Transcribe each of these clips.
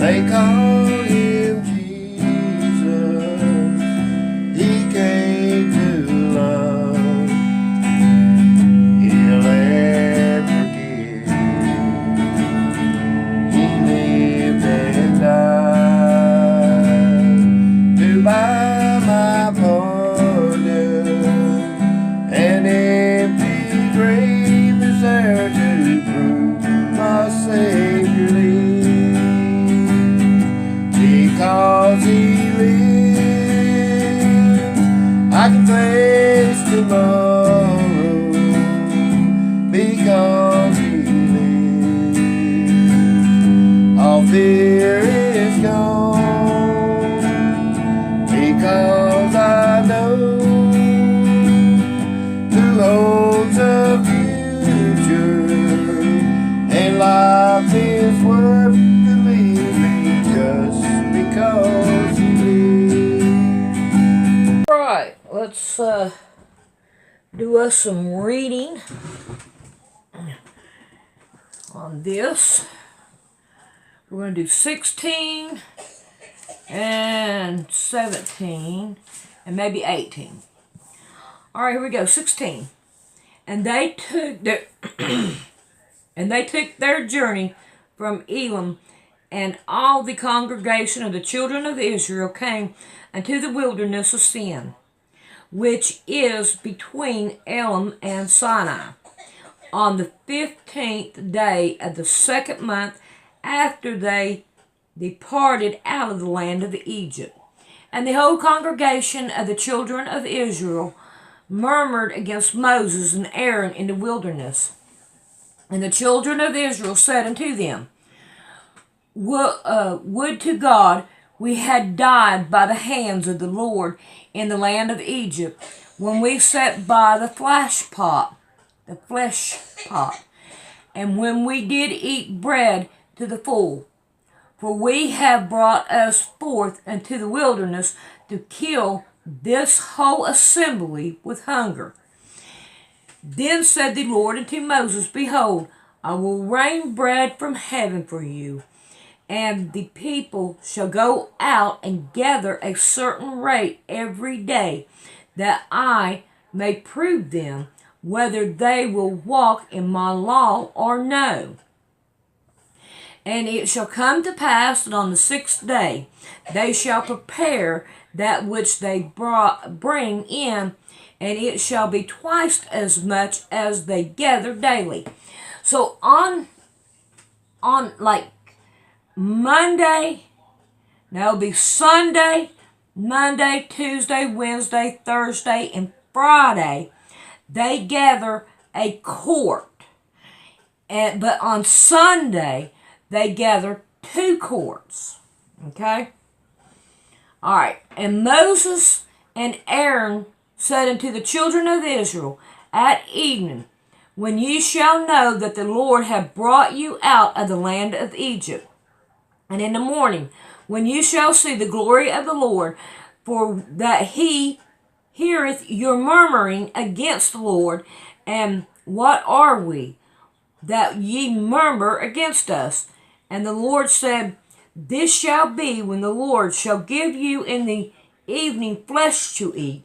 They called him Jesus. He came to love, heal and forgive. He lived and died to buy my pardon. An empty grave is there to prove my Savior lives. Because He lives, I can face tomorrow. Because He lives, all fear is gone. Because I know who holds the future, and life is worth the living just because He lives. Right, let's do us some reading on this. We're going to do 16 and 17 and maybe 18. All right, here we go. 16. And they took their journey from Elim, and all the congregation of the children of Israel came unto the wilderness of Sin, which is between Elim and Sinai, on the 15th day of the second month after they departed out of the land of Egypt. And the whole congregation of the children of Israel murmured against Moses and Aaron in the wilderness. And the children of Israel said unto them, Would to God we had died by the hands of the Lord in the land of Egypt, when we sat by the flesh pot, and when we did eat bread to the full. For we have brought us forth into the wilderness to kill this whole assembly with hunger. Then said the Lord unto Moses, Behold, I will rain bread from heaven for you, and the people shall go out and gather a certain rate every day, that I may prove them whether they will walk in my law or no. And it shall come to pass that on the 6th day they shall prepare that which they bring in, and it shall be twice as much as they gather daily. So on like Monday, that'll be Sunday, Monday, Tuesday, Wednesday, Thursday, and Friday, they gather a quart. But on Sunday, they gather 2 quarts. Okay? All right. And Moses and Aaron said unto the children of Israel, At evening, when ye shall know that the Lord hath brought you out of the land of Egypt, and in the morning, when you shall see the glory of the Lord, for that He heareth your murmuring against the Lord, and what are we, that ye murmur against us? And the Lord said, This shall be when the Lord shall give you in the evening flesh to eat,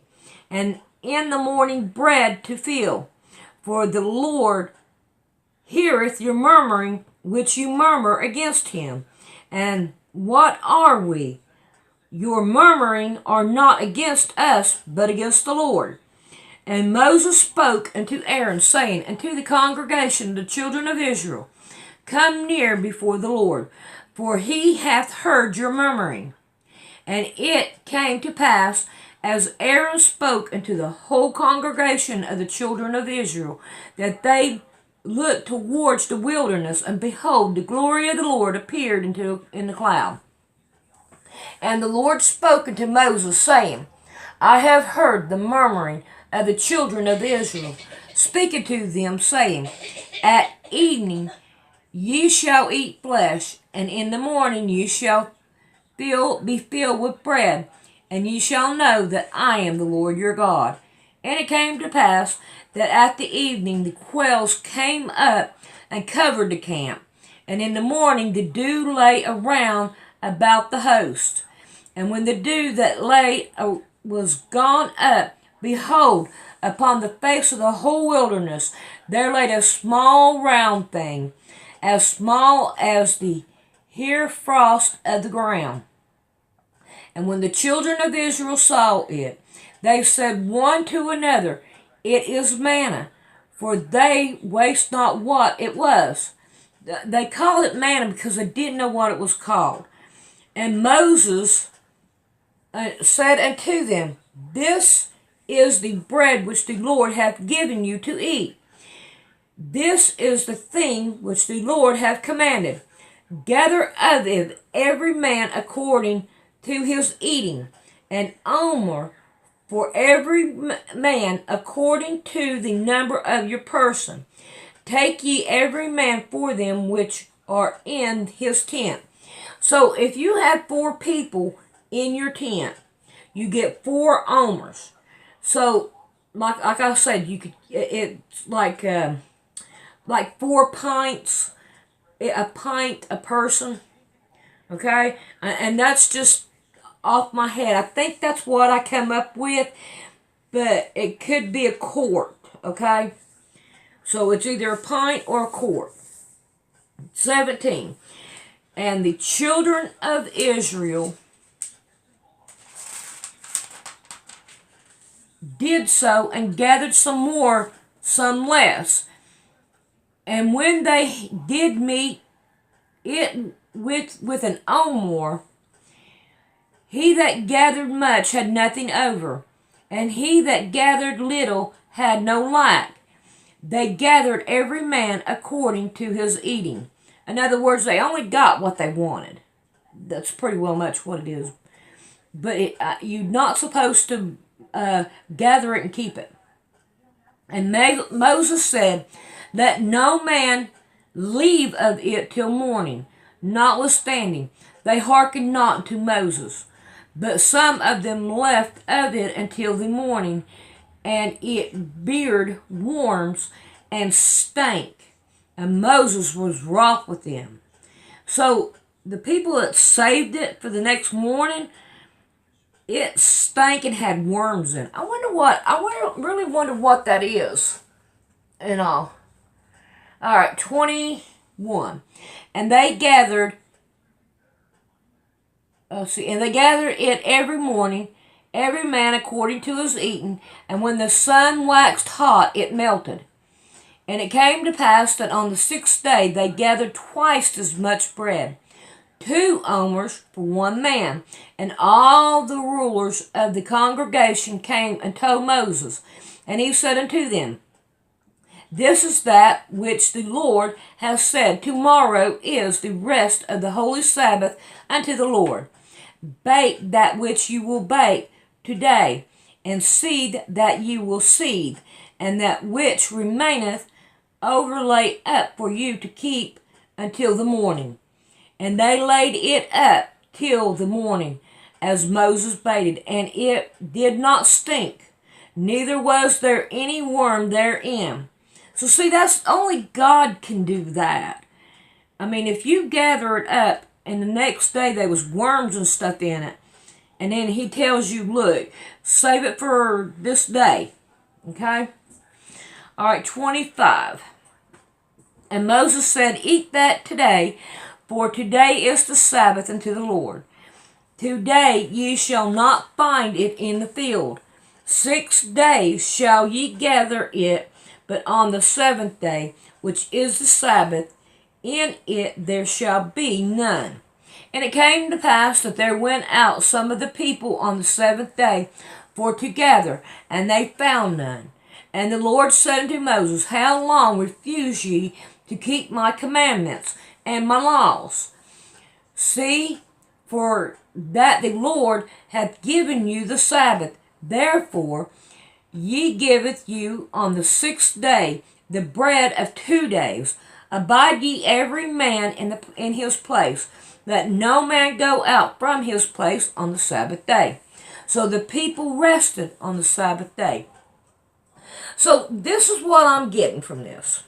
and in the morning bread to fill. For the Lord heareth your murmuring which you murmur against Him. And what are we? Your murmuring are not against us, but against the Lord. And Moses spoke unto Aaron, saying unto the congregation of the children of Israel, Come near before the Lord, for He hath heard your murmuring. And it came to pass, as Aaron spoke unto the whole congregation of the children of Israel, that they looked towards the wilderness, and behold, the glory of the Lord appeared in the cloud. And the Lord spoke unto Moses, saying, I have heard the murmuring of the children of Israel. Speak unto them, saying, At evening ye shall eat flesh, and in the morning ye shall be filled with bread, and ye shall know that I am the Lord your God. And it came to pass that at the evening the quails came up and covered the camp, and in the morning the dew lay around about the host. And when the dew that lay was gone up, behold, upon the face of the whole wilderness there lay a small round thing, as small as the hair frost of the ground. And when the children of Israel saw it, they said one to another, It is manna, for they waste not what it was. They called it manna because they didn't know what it was called. And Moses said unto them, This is the bread which the Lord hath given you to eat. This is the thing which the Lord hath commanded. Gather of it every man according to his eating, an omer for every man according to the number of your person. Take ye every man for them which are in his tent. So if you have 4 people in your tent, you get 4 omers. So like I said, you could it's like 4 pints, a pint a person. Okay, and that's just off my head. I think that's what I come up with, but it could be a quart. Okay, so it's either a pint or a quart. 17. And the children of Israel did so and gathered some more, some less. And when they did meet it with an omer, he that gathered much had nothing over, and he that gathered little had no lack. They gathered every man according to his eating. In other words, they only got what they wanted. That's pretty well much what it is. But you're not supposed to gather it and keep it. And Moses said, Let no man leave of it till morning. Notwithstanding, they hearkened not to Moses. But some of them left of it until the morning, and it beard worms and stank. And Moses was wroth with them. So the people that saved it for the next morning, it stank and had worms in it. I really wonder what that is. And all. Alright, 21. And they gathered it every morning, every man according to his eating, and when the sun waxed hot, it melted. And it came to pass that on the 6th day they gathered twice as much bread, 2 omers for 1 man. And all the rulers of the congregation came and told Moses. And he said unto them, This is that which the Lord hath said, Tomorrow is the rest of the holy Sabbath unto the Lord. Bake that which you will bake today, and seethe that ye will seethe, and that which remaineth overlay up for you to keep until the morning. And they laid it up till the morning, as Moses bade it, and it did not stink, neither was there any worm therein. So see, that's only God can do that. I mean, if you gather it up and the next day there was worms and stuff in it, and then he tells you, look, save it for this day. Okay? Alright, 25. And Moses said, Eat that today, for today is the Sabbath unto the Lord. Today ye shall not find it in the field. 6 days shall ye gather it, but on the 7th day, which is the Sabbath, in it there shall be none. And it came to pass that there went out some of the people on the 7th day for to gather, and they found none. And the Lord said unto Moses, How long refuse ye to keep my commandments and my laws? See, for that the Lord hath given you the Sabbath. Therefore ye giveth you on the 6th day the bread of 2 days. Abide ye every man in his place. Let no man go out from his place on the Sabbath day. So the people rested on the Sabbath day. So this is what I'm getting from this.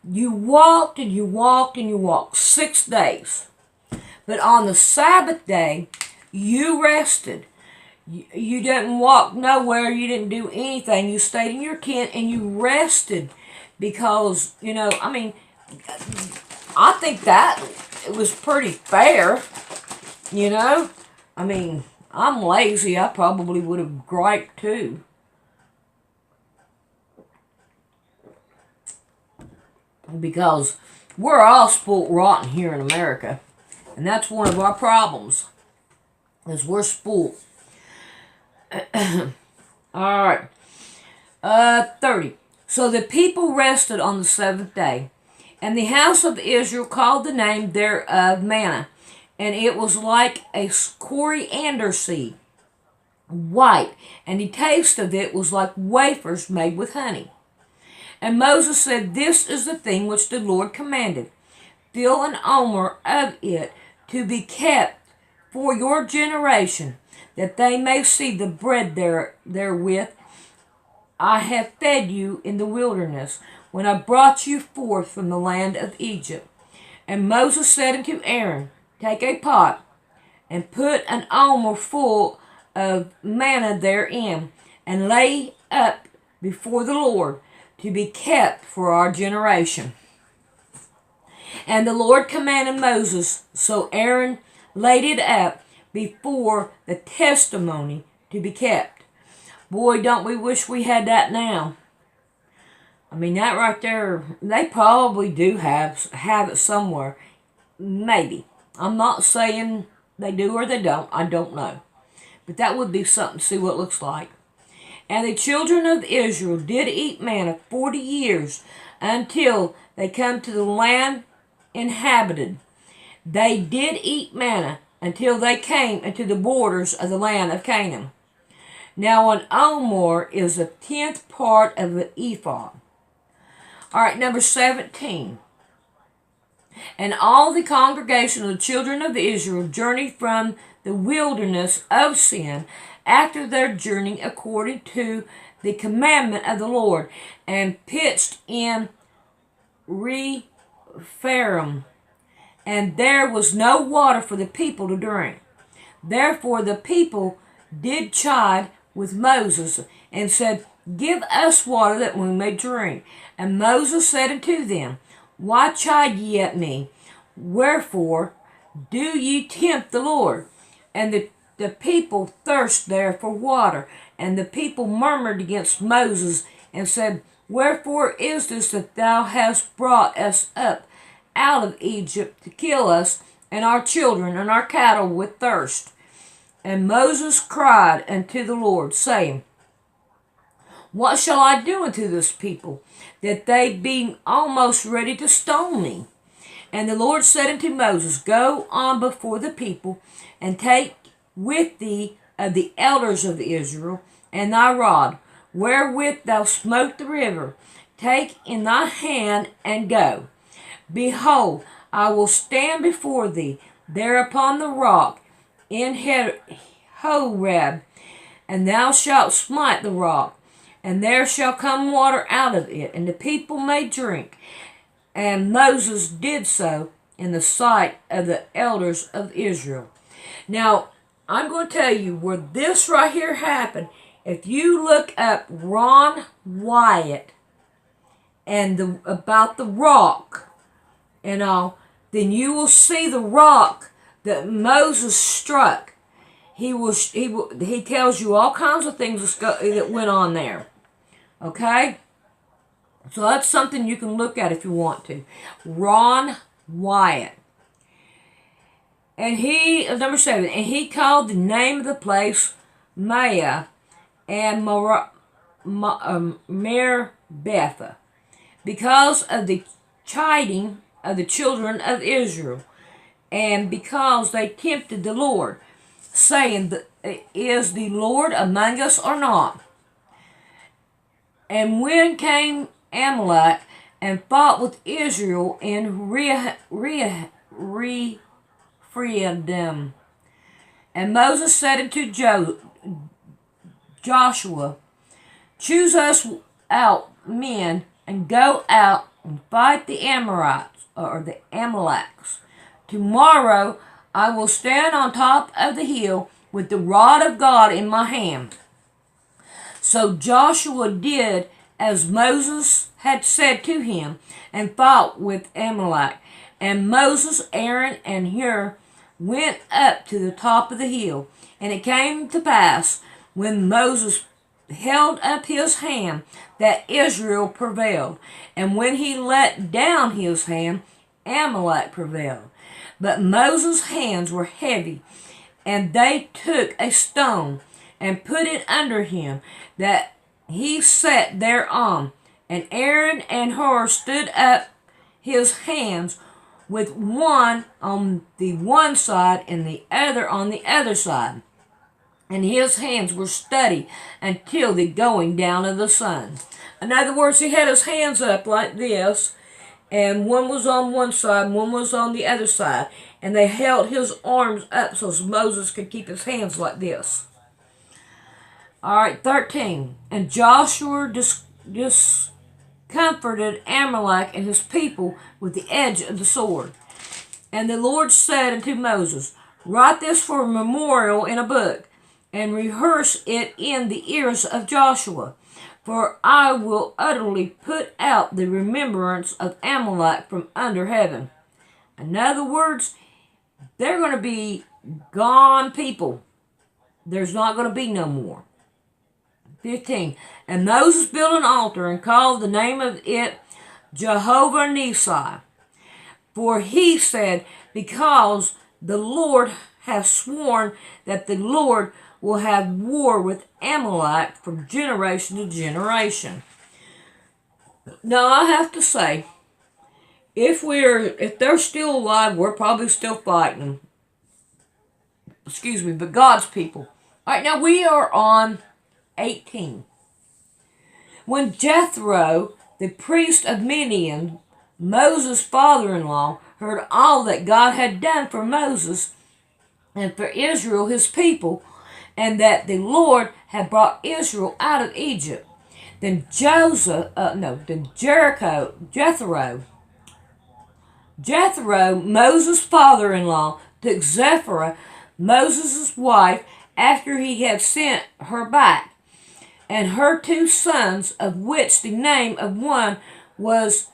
You walked and you walked and you walked 6 days. But on the Sabbath day, you rested. You didn't walk nowhere. You didn't do anything. You stayed in your tent and you rested because, I think that it was pretty fair, you know. I'm lazy. I probably would have griped too. Because we're all spoilt rotten here in America. And that's one of our problems. Is we're spoilt. Alright. 30. So the people rested on the seventh day. And the house of Israel called the name thereof manna. And it was like a coriander seed, white. And the taste of it was like wafers made with honey. And Moses said, This is the thing which the Lord commanded. Fill an omer of it to be kept for your generation, that they may see the bread therewith I have fed you in the wilderness, when I brought you forth from the land of Egypt. And Moses said unto Aaron, Take a pot, and put an omer full of manna therein, and lay up before the Lord, to be kept for our generation. And the Lord commanded Moses, so Aaron laid it up before the testimony to be kept. Boy, don't we wish we had that now. That right there, they probably do have it somewhere. Maybe. I'm not saying they do or they don't. I don't know. But that would be something to see what it looks like. And the children of Israel did eat manna 40 years until they come to the land inhabited. They did eat manna until they came into the borders of the land of Canaan. Now an omer is a 10th part of an ephah. All right, number 17. And all the congregation of the children of Israel journeyed from the wilderness of Sin after their journey according to the commandment of the Lord, and pitched in Rephaim, and there was no water for the people to drink. Therefore the people did chide with Moses, and said, Give us water that we may drink. And Moses said unto them, Why chide ye at me? Wherefore do ye tempt the Lord? And the people thirst there for water. And the people murmured against Moses, and said, Wherefore is this that thou hast brought us up out of Egypt to kill us and our children and our cattle with thirst? And Moses cried unto the Lord, saying, What shall I do unto this people, that they be almost ready to stone me? And the Lord said unto Moses, Go on before the people, and take with thee of the elders of Israel, and thy rod, wherewith thou smote the river. Take in thy hand, and go. Behold, I will stand before thee there upon the rock in Horeb, and thou shalt smite the rock, and there shall come water out of it, and the people may drink. And Moses did so in the sight of the elders of Israel. Now, I'm going to tell you where this right here happened. If you look up Ron Wyatt and about the rock and all, then you will see the rock that Moses struck. He tells you all kinds of things that went on there. Okay? So that's something you can look at if you want to. Ron Wyatt. And number 7, and he called the name of the place Maya and Merbetha, because of the chiding of the children of Israel, and because they tempted the Lord, saying, Is the Lord among us or not? And when came Amalek and fought with Israel in Rephidim, and Moses said unto Joshua, Choose us out men, and go out and fight the Amorites, or the Amaleks. Tomorrow I will stand on top of the hill with the rod of God in my hand. So Joshua did as Moses had said to him, and fought with Amalek. And Moses, Aaron, and Hur went up to the top of the hill. And it came to pass, when Moses held up his hand, that Israel prevailed. And when he let down his hand, Amalek prevailed. But Moses' hands were heavy, and they took a stone and put it under him, that he sat thereon. And Aaron and Hur stood up his hands, with one on the one side and the other on the other side. And his hands were steady until the going down of the sun. In other words, he had his hands up like this, and one was on one side and one was on the other side. And they held his arms up so Moses could keep his hands like this. Alright, 13. And Joshua discomforted Amalek and his people with the edge of the sword. And the Lord said unto Moses, Write this for a memorial in a book, and rehearse it in the ears of Joshua. For I will utterly put out the remembrance of Amalek from under heaven. In other words, they're going to be gone people. There's not going to be no more. 15. And Moses built an altar and called the name of it Jehovah Nissi. For he said, Because the Lord hath sworn that the Lord will have war with Amalek from generation to generation. Now I have to say, if they're still alive, we're probably still fighting. But God's people. Alright, now we are on 18. When Jethro, the priest of Midian, Moses' father-in-law, heard all that God had done for Moses and for Israel his people, and that the Lord had brought Israel out of Egypt, then Jethro, Moses' father-in-law, took Zipporah, Moses' wife, after he had sent her back, and her 2 sons, of which the name of one was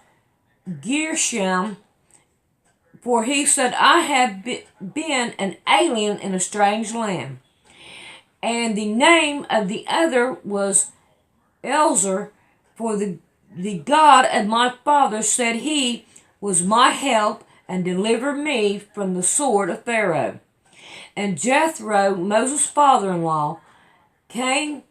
Gershom, for he said, I have been an alien in a strange land. And the name of the other was Elzer, for the God of my father said he was my help and delivered me from the sword of Pharaoh. And Jethro, Moses' father-in-law, came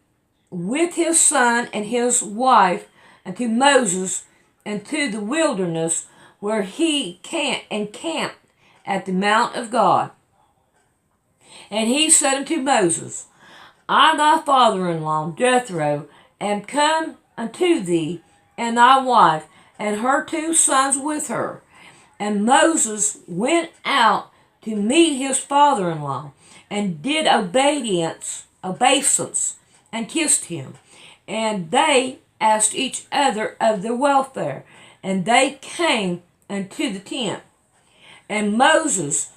with his son and his wife unto Moses into the wilderness, where he encamped at the mount of God. And he said unto Moses, I thy father-in-law Jethro am come unto thee, and thy wife, and her 2 sons with her. And Moses went out to meet his father-in-law, and did obeisance, and kissed him. And they asked each other of their welfare, and they came unto the tent. And Moses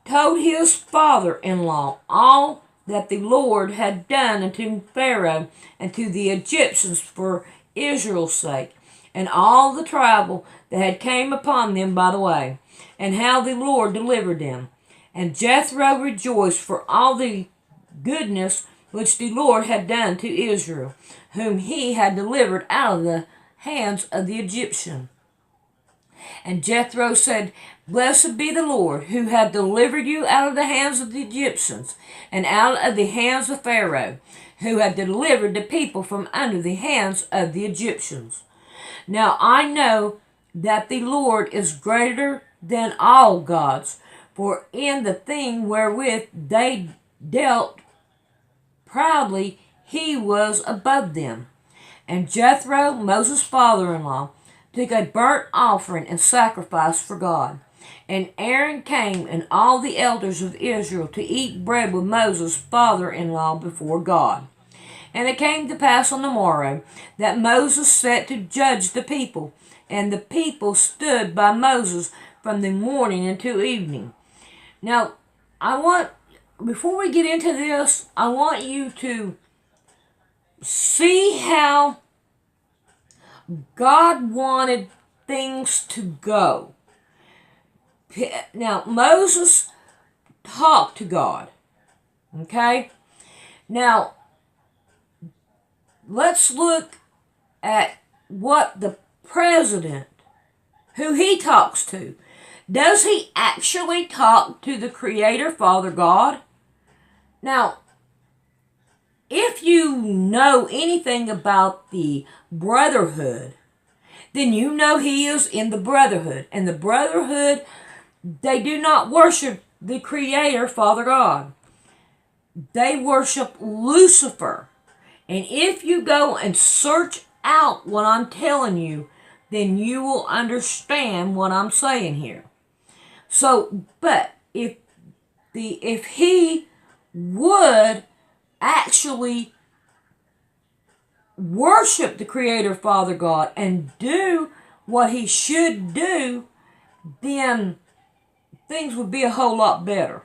told his father-in-law all that the Lord had done unto Pharaoh and to the Egyptians for Israel's sake, and all the trouble that had came upon them by the way, and how the Lord delivered them. And Jethro rejoiced for all the goodness which the Lord had done to Israel, whom he had delivered out of the hands of the Egyptian. And Jethro said, Blessed be the Lord, who hath delivered you out of the hands of the Egyptians, and out of the hands of Pharaoh, who hath delivered the people from under the hands of the Egyptians. Now I know that the Lord is greater than all gods, for in the thing wherewith they dealt proudly he was above them. And Jethro, Moses' father-in-law, took a burnt offering and sacrifice for God. And Aaron came and all the elders of Israel to eat bread with Moses' father-in-law before God. And it came to pass on the morrow that Moses sat to judge the people, and the people stood by Moses from the morning until evening. Now, before we get into this, I want you to see how God wanted things to go. Now, Moses talked to God. Okay? Now, let's look at what the president, who he talks to. Does he actually talk to the Creator, Father God? Now, if you know anything about the brotherhood, then you know he is in the brotherhood. And the brotherhood, they do not worship the Creator, Father God. They worship Lucifer. And if you go and search out what I'm telling you, then you will understand what I'm saying here. So, but if he would actually worship the Creator, Father God, and do what he should do, then things would be a whole lot better.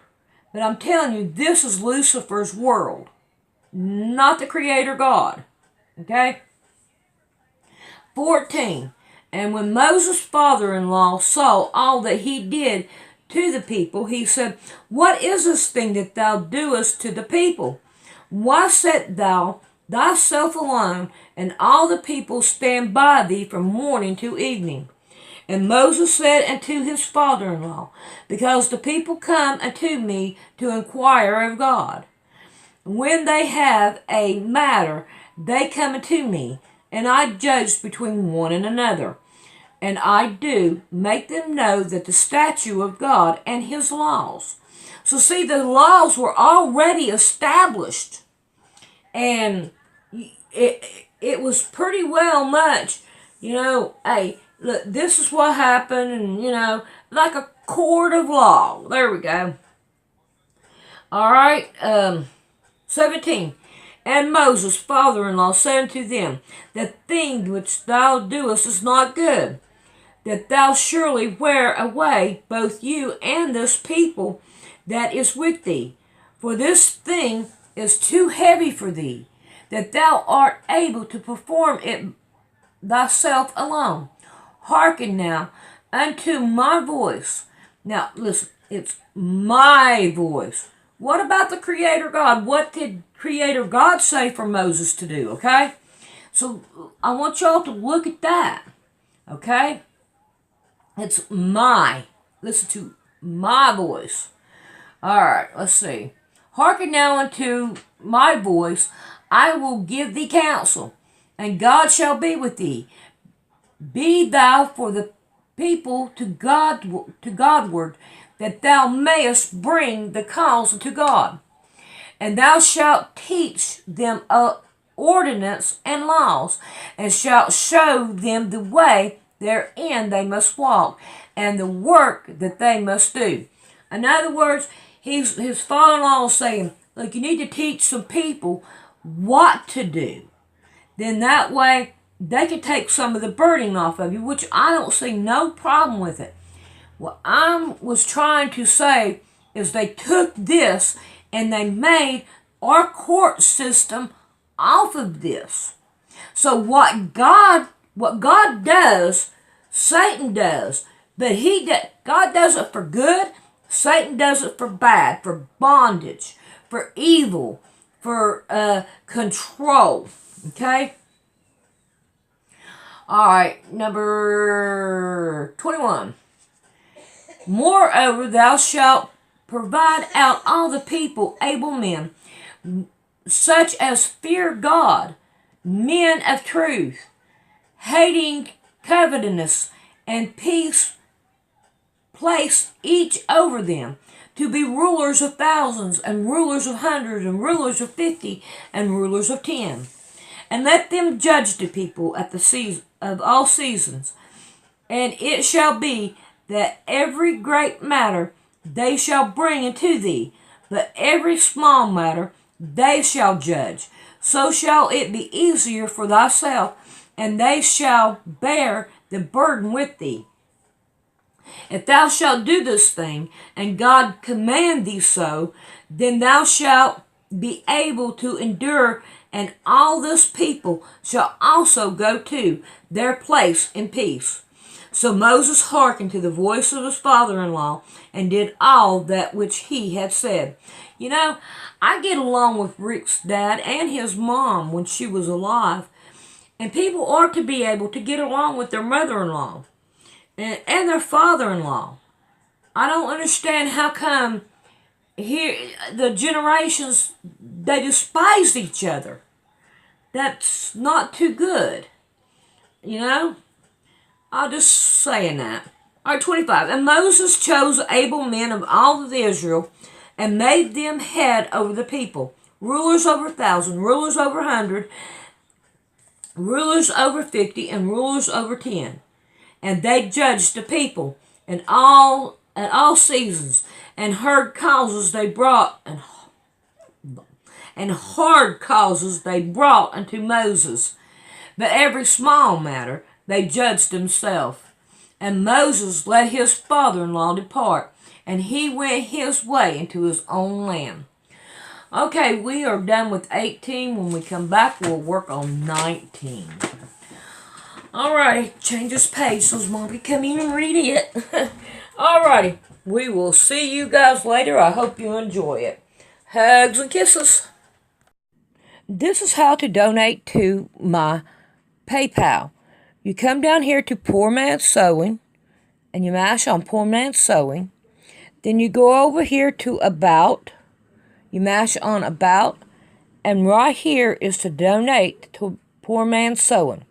But I'm telling you, this is Lucifer's world, not the Creator God. Okay? 14. And when Moses' father-in-law saw all that he did to the people, he said, What is this thing that thou doest to the people? Why set thou thyself alone, and all the people stand by thee from morning to evening? And Moses said unto his father-in-law, Because the people come unto me to inquire of God. When they have a matter, they come unto me, and I judge between one and another. And I do make them know that the statute of God and his laws. So see, the laws were already established. And it was pretty well much, hey, look, this is what happened, and, like a court of law. There we go. All right, 17. And Moses' father-in-law said unto them, The thing which thou doest is not good, that thou surely wear away both you and this people that is with thee. For this thing is too heavy for thee, that thou art able to perform it thyself alone. Hearken now unto my voice. Now, listen, it's my voice. What about the Creator God? What did Creator God say for Moses to do, okay? So, I want y'all to look at that, okay? It's listen to my voice. Alright, let's see. Hearken now unto my voice, I will give thee counsel, and God shall be with thee. Be thou for the people to Godward, that thou mayest bring the cause unto God. And thou shalt teach them ordinance and laws, and shalt show them the way therein they must walk, and the work that they must do. In other words, his father-in-law is saying, look, you need to teach some people what to do. Then that way, they can take some of the burden off of you, which I don't see no problem with it. What I was trying to say is they took this and they made our court system off of this. So what God does, Satan does, but God does it for good, Satan does it for bad, for bondage, for evil, for control. Okay? Alright, number 21. Moreover, thou shalt provide out all the people able men, such as fear God, men of truth, hating covetousness, and peace, place each over them, to be rulers of thousands, and rulers of hundreds, and rulers of 50, and rulers of 10. And let them judge the people at the season of all seasons. And it shall be that every great matter they shall bring unto thee, but every small matter they shall judge. So shall it be easier for thyself, and they shall bear the burden with thee. If thou shalt do this thing, and God command thee so, then thou shalt be able to endure, and all this people shall also go to their place in peace. So Moses hearkened to the voice of his father-in-law, and did all that which he had said. You know, I get along with Rick's dad and his mom when she was alive, and people are to be able to get along with their mother-in-law and their father-in-law. I don't understand how come here the generations, they despise each other. That's not too good. You know? I'm just saying that. All right, 25. And Moses chose able men of all of Israel and made them head over the people, rulers over 1,000, rulers over 100, rulers over 50, and rulers over 10. And they judged the people at all seasons, and hard causes they brought unto Moses. But every small matter they judged themselves. And Moses let his father-in-law depart, and he went his way into his own land. Okay, we are done with 18. When we come back, we'll work on 19. Alrighty, change this page so Mom can come in and read it. Alrighty, we will see you guys later. I hope you enjoy it. Hugs and kisses. This is how to donate to my PayPal. You come down here to Poor Man's Sewing, and you mash on Poor Man's Sewing. Then you go over here to About. You mash on About, and right here is to donate to Poor Man's Sewing.